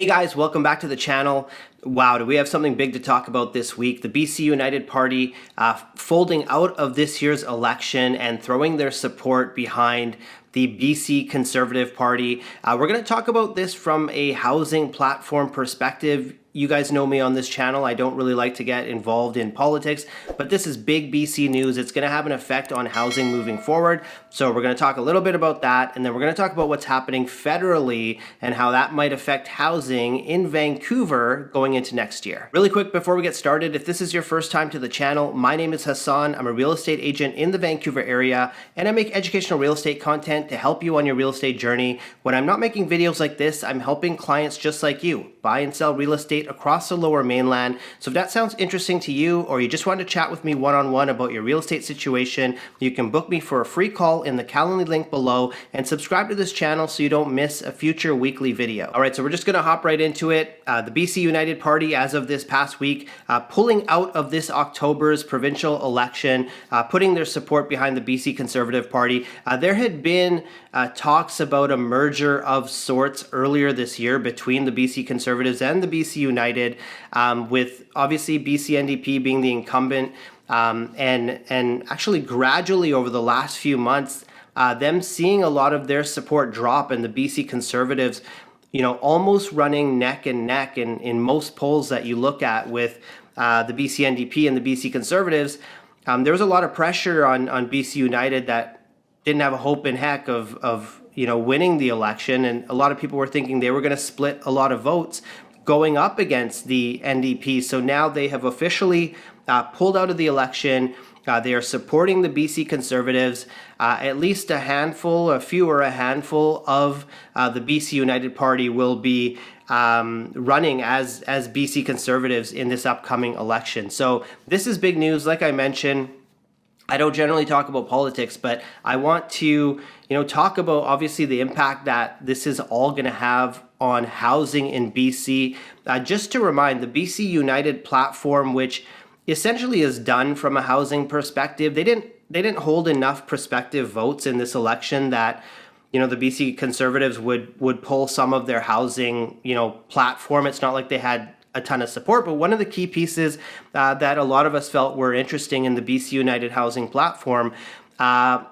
Hey guys, welcome back to the channel. Wow, do we have something big to talk about this week? The BC United Party folding out of this year's election and throwing their support behind the BC Conservative Party. We're going to talk about this from a housing platform perspective. You guys know me on this channel. I don't really like to get involved in politics, but this is big BC news. It's going to have an effect on housing moving forward. So we're going to talk a little bit about that, and then we're going to talk about what's happening federally and how that might affect housing in Vancouver going into next year. Really quick before we get started, if this is your first time to the channel, my name is Hassan. I'm a real estate agent in the Vancouver area, and I make educational real estate content to help you on your real estate journey. When I'm not making videos like this, I'm helping clients just like you buy and sell real estate across the Lower Mainland. So if that sounds interesting to you, or you just want to chat with me one-on-one about your real estate situation, you can book me for a free call in the Calendly link below and subscribe to this channel so you don't miss a future weekly video. All right, so we're just going to hop right into it. The BC United Party, as of this past week, pulling out of this October's provincial election, putting their support behind the BC Conservative Party. There had been talks about a merger of sorts earlier this year between the BC Conservatives and the BC United, with obviously BC NDP being the incumbent, and actually gradually over the last few months, them seeing a lot of their support drop, and the BC Conservatives, you know, almost running neck and neck in most polls that you look at with the BC NDP and the BC Conservatives. There was a lot of pressure on BC United that didn't have a hope in heck of you know, winning the election, and a lot of people were thinking they were going to split a lot of votes going up against the NDP. So now they have officially pulled out of the election. They are supporting the BC Conservatives. At least a handful of the BC United Party will be running as BC Conservatives in this upcoming election. So this is big news. Like I mentioned, I don't generally talk about politics, but I want to, you know, talk about obviously the impact that this is all going to have on housing in BC. Just to remind, the BC United platform, which essentially is done from a housing perspective, they didn't hold enough prospective votes in this election that, you know, the BC Conservatives would pull some of their housing, you know, platform. It's not like they had a ton of support, but one of the key pieces that a lot of us felt were interesting in the BC United housing platform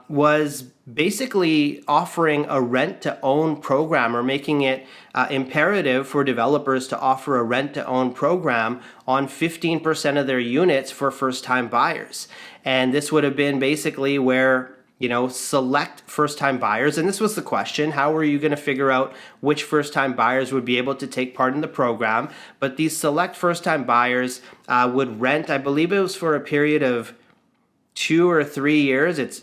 was basically offering a rent-to-own program, or making it imperative for developers to offer a rent-to-own program on 15% of their units for first-time buyers. And this would have been basically where, you know, select first-time buyers, and this was the question, how are you going to figure out which first-time buyers would be able to take part in the program? But these select first-time buyers would rent, I believe it was for a period of 2 or 3 years.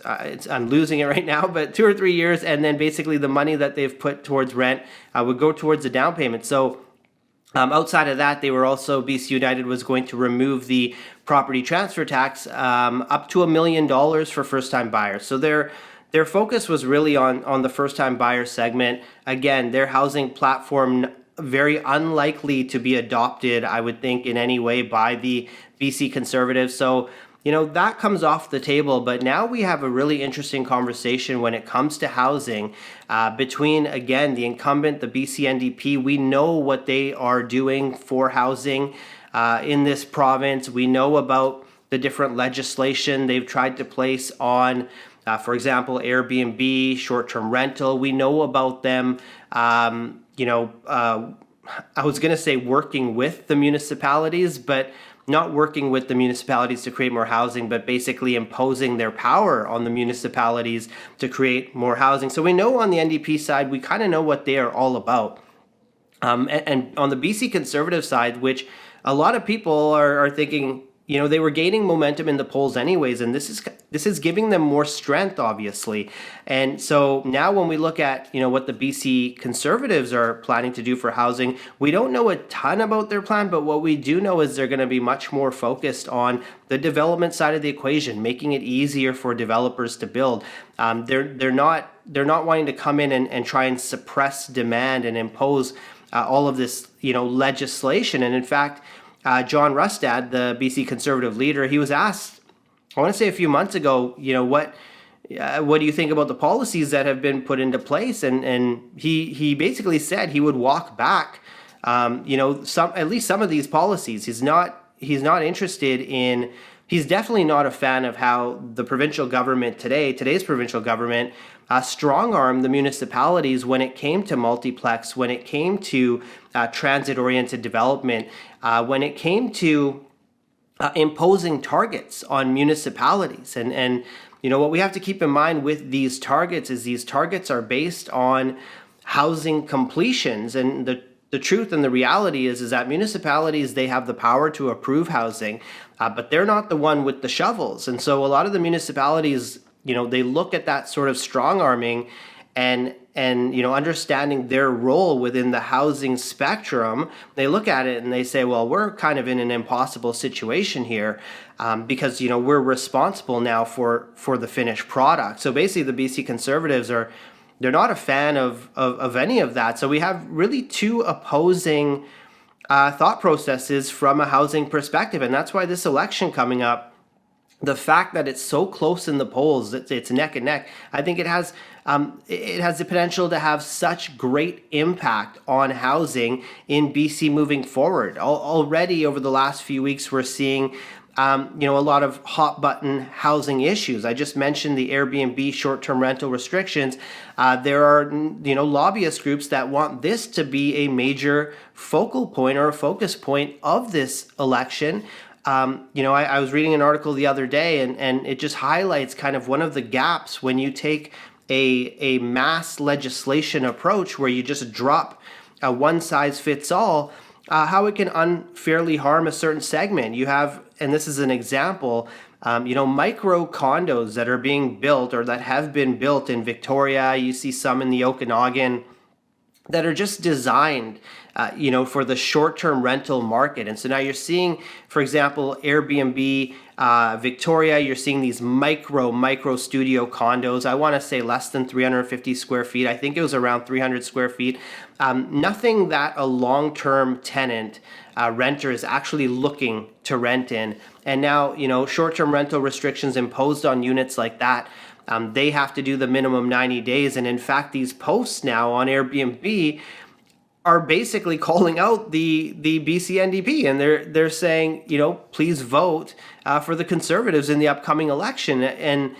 I'm losing it right now, but 2 or 3 years, and then basically the money that they've put towards rent would go towards the down payment. So outside of that, BC United was going to remove the property transfer tax up to $1 million for first-time buyers. So their focus was really on the first-time buyer segment. Again, their housing platform very unlikely to be adopted, I would think, in any way by the BC Conservatives. So, you know, that comes off the table, but now we have a really interesting conversation when it comes to housing between, again, the incumbent, the BC NDP. We know what they are doing for housing in this province. We know about the different legislation they've tried to place on, for example, Airbnb, short-term rental. We know about them, you know, I was going to say working with the municipalities, but not working with the municipalities to create more housing, but basically imposing their power on the municipalities to create more housing. So we know on the NDP side, we kind of know what they are all about. And on the BC Conservative side, which a lot of people are thinking, you know, they were gaining momentum in the polls anyways, and this is giving them more strength, obviously. And so now when we look at, you know, what the BC Conservatives are planning to do for housing, we don't know a ton about their plan, but what we do know is they're going to be much more focused on the development side of the equation, making it easier for developers to build. They're not wanting to come in and try and suppress demand and impose all of this, you know, legislation. And in fact, John Rustad, the BC Conservative leader, he was asked, I want to say a few months ago, you know, what do you think about the policies that have been put into place? And he basically said he would walk back at least some of these policies. He's not interested in. He's definitely not a fan of how the provincial government today's provincial government, strong-armed the municipalities when it came to multiplex, when it came to transit-oriented development, when it came to imposing targets on municipalities. And what we have to keep in mind with these targets is these targets are based on housing completions. And the truth and the reality is that municipalities, they have the power to approve housing, but they're not the one with the shovels. And so a lot of the municipalities, they look at that sort of strong arming and understanding their role within the housing spectrum. They look at it and they say, well, we're kind of in an impossible situation here because we're responsible now for the finished product. So basically the BC Conservatives they're not a fan of any of that. So we have really two opposing thought processes from a housing perspective. And that's why this election coming up, the fact that it's so close in the polls, it's neck and neck, I think it has the potential to have such great impact on housing in BC moving forward. Already over the last few weeks, we're seeing a lot of hot button housing issues. I just mentioned the Airbnb short-term rental restrictions. There are, lobbyist groups that want this to be a major focal point or a focus point of this election. I was reading an article the other day and it just highlights kind of one of the gaps when you take a mass legislation approach where you just drop a one size fits all, how it can unfairly harm a certain segment. You have, and this is an example, micro condos that are being built or that have been built in Victoria. You see some in the Okanagan that are just designed, for the short-term rental market. And so now you're seeing, for example, Airbnb, Victoria, you're seeing these micro studio condos. I want to say less than 350 square feet. I think it was around 300 square feet. Nothing that a long-term tenant renter is actually looking to rent in. And now, short-term rental restrictions imposed on units like that, they have to do the minimum 90 days. And in fact, these posts now on Airbnb are basically calling out the BC NDP. And they're saying, please vote for the Conservatives in the upcoming election. And,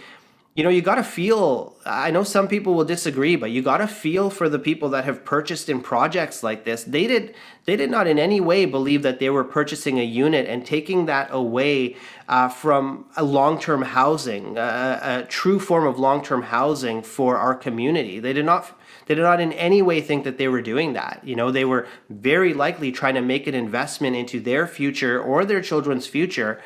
you got to feel, I know some people will disagree, but you got to feel for the people that have purchased in projects like this. They did not in any way believe that they were purchasing a unit and taking that away from a long-term housing, a true form of long-term housing for our community. They did not in any way think that they were doing that. They were very likely trying to make an investment into their future or their children's future.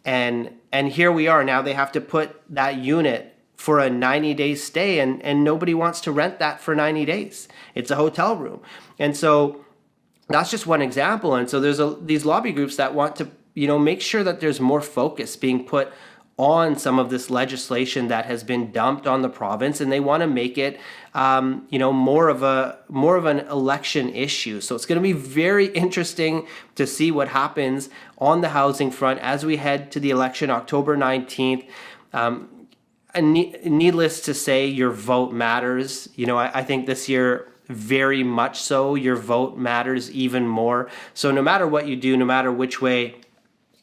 And here we are now, they have to put that unit for a 90-day stay, and nobody wants to rent that for 90 days. It's a hotel room. And so that's just one example. And so there's these lobby groups that want to, make sure that there's more focus being put on some of this legislation that has been dumped on the province, and they want to make it, more of an election issue. So it's going to be very interesting to see what happens on the housing front as we head to the election, October 19th. And needless to say, your vote matters. I think this year, very much so, your vote matters even more. So no matter what you do, no matter which way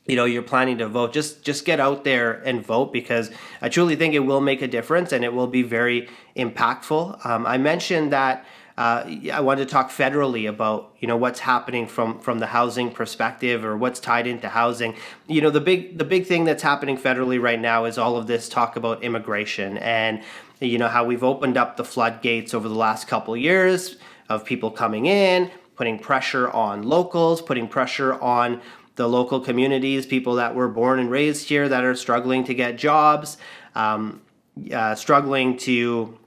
you're planning to vote, just get out there and vote, because I truly think it will make a difference and it will be very impactful. I mentioned that I wanted to talk federally about what's happening from the housing perspective, or what's tied into housing. The big thing that's happening federally right now is all of this talk about immigration, and how we've opened up the floodgates over the last couple of years of people coming in, putting pressure on locals, putting pressure on the local communities, people that were born and raised here that are struggling to get jobs, struggling to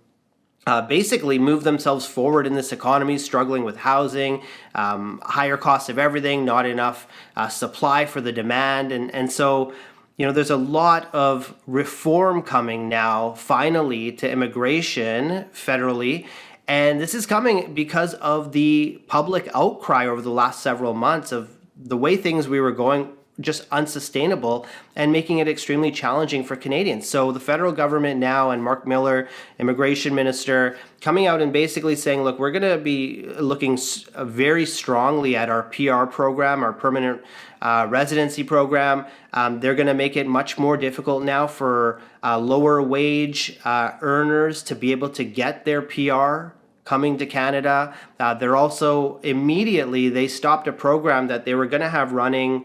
basically move themselves forward in this economy, struggling with housing, higher cost of everything, not enough supply for the demand. And so, there's a lot of reform coming now, finally, to immigration federally. And this is coming because of the public outcry over the last several months of the way things we were going just unsustainable and making it extremely challenging for Canadians. So the federal government now, and Mark Miller, immigration minister, coming out and basically saying, look, we're going to be looking very strongly at our PR program, our permanent residency program. They're going to make it much more difficult now for lower wage earners to be able to get their PR coming to Canada. They're also immediately, they stopped a program that they were going to have running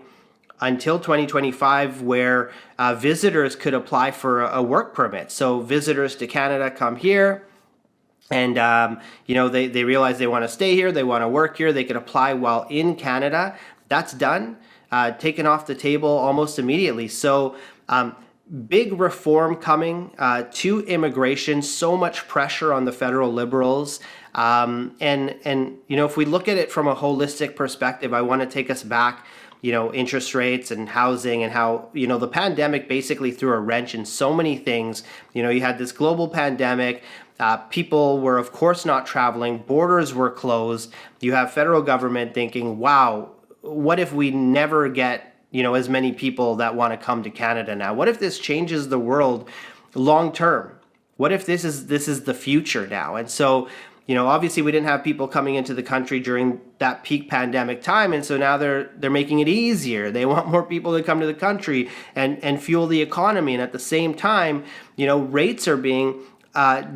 until 2025 where visitors could apply for a work permit. So visitors to Canada come here and, they realize they want to stay here, they want to work here, they could apply while in Canada. That's done, taken off the table almost immediately. So big reform coming to immigration, so much pressure on the federal Liberals. If we look at it from a holistic perspective, I want to take us back, interest rates and housing and how, the pandemic basically threw a wrench in so many things. You had this global pandemic. People were, of course, not traveling. Borders were closed. You have federal government thinking, wow, what if we never get as many people that want to come to Canada now? What if this changes the world long term? What if this is the future now? And so, obviously we didn't have people coming into the country during that peak pandemic time, and so now they're making it easier. They want more people to come to the country and fuel the economy. And at the same time, rates are being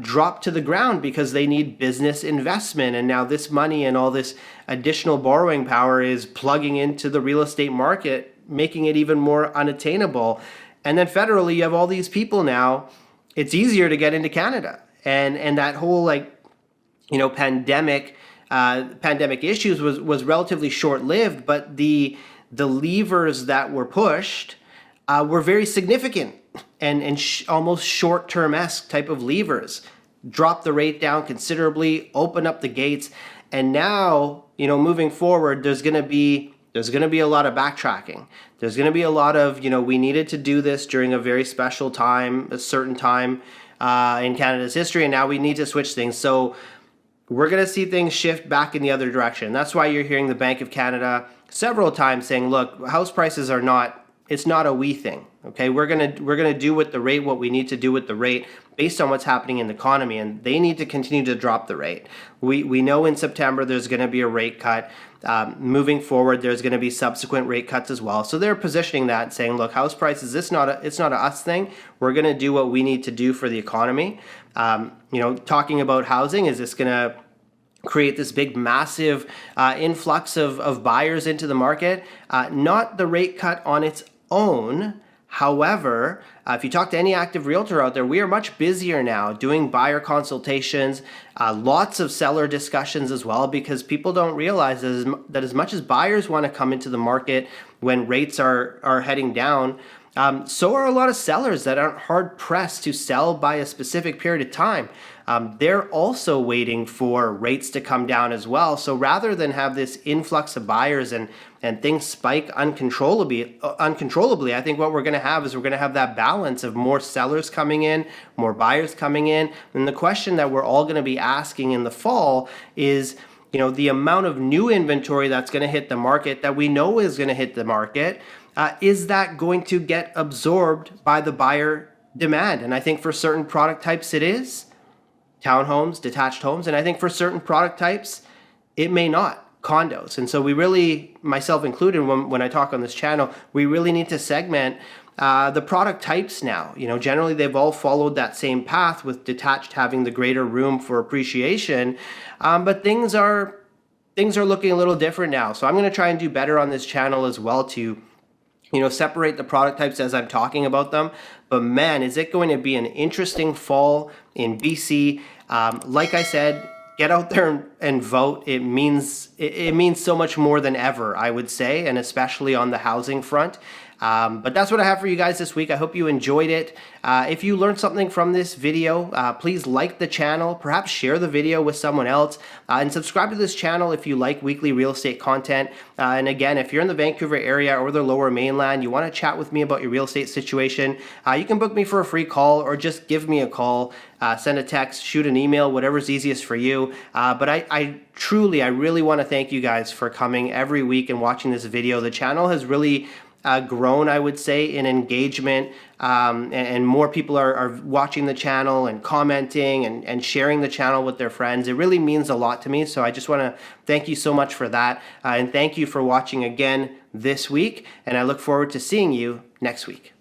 dropped to the ground because they need business investment. And now this money and all this additional borrowing power is plugging into the real estate market, making it even more unattainable. And then federally, you have all these people now. It's easier to get into Canada, and that whole pandemic issues was relatively short-lived, but the levers that were pushed were very significant and almost short-term-esque type of levers. Drop the rate down considerably, open up the gates, and now moving forward, there's going to be a lot of backtracking. There's going to be a lot of, we needed to do this during a very special time, a certain time in Canada's history, and now we need to switch things. So we're going to see things shift back in the other direction. That's why you're hearing the Bank of Canada several times saying, look, house prices are not, it's not a we thing. Okay, we're gonna do with the rate what we need to do with the rate based on what's happening in the economy, and they need to continue to drop the rate. We know in September there's going to be a rate cut. Moving forward, there's going to be subsequent rate cuts as well. So they're positioning that, saying, look, house prices, it's not a us thing. We're going to do what we need to do for the economy. Talking about housing, is this going to create this big, massive influx of buyers into the market? Not the rate cut on its own. However, if you talk to any active realtor out there, we are much busier now doing buyer consultations, lots of seller discussions as well, because people don't realize that as much as buyers want to come into the market when rates are heading down, so are a lot of sellers that aren't hard pressed to sell by a specific period of time. They're also waiting for rates to come down as well. So rather than have this influx of buyers and things spike uncontrollably, I think what we're going to have is we're going to have that balance of more sellers coming in, more buyers coming in. And the question that we're all going to be asking in the fall is, the amount of new inventory that's going to hit the market, that we know is going to hit the market, is that going to get absorbed by the buyer demand? And I think for certain product types it is. Townhomes, detached homes, and I think for certain product types, it may not, condos. And so we really, myself included, when I talk on this channel, we really need to segment the product types now. Generally they've all followed that same path, with detached having the greater room for appreciation, but things are looking a little different now. So I'm going to try and do better on this channel as well to separate the product types as I'm talking about them. But man, is it going to be an interesting fall in BC. Like I said, get out there and vote. It means so much more than ever, I would say, and especially on the housing front. But that's what I have for you guys this week. I hope you enjoyed it. If you learned something from this video, please like the channel, perhaps share the video with someone else, and subscribe to this channel if you like weekly real estate content. And again, if you're in the Vancouver area or the Lower Mainland, you want to chat with me about your real estate situation, you can book me for a free call or just give me a call, send a text, shoot an email, whatever's easiest for you. But I really want to thank you guys for coming every week and watching this video. The channel has really grown, I would say, in engagement, and more people are watching the channel and commenting and sharing the channel with their friends. It really means a lot to me. So I just want to thank you so much for that. And thank you for watching again this week. And I look forward to seeing you next week.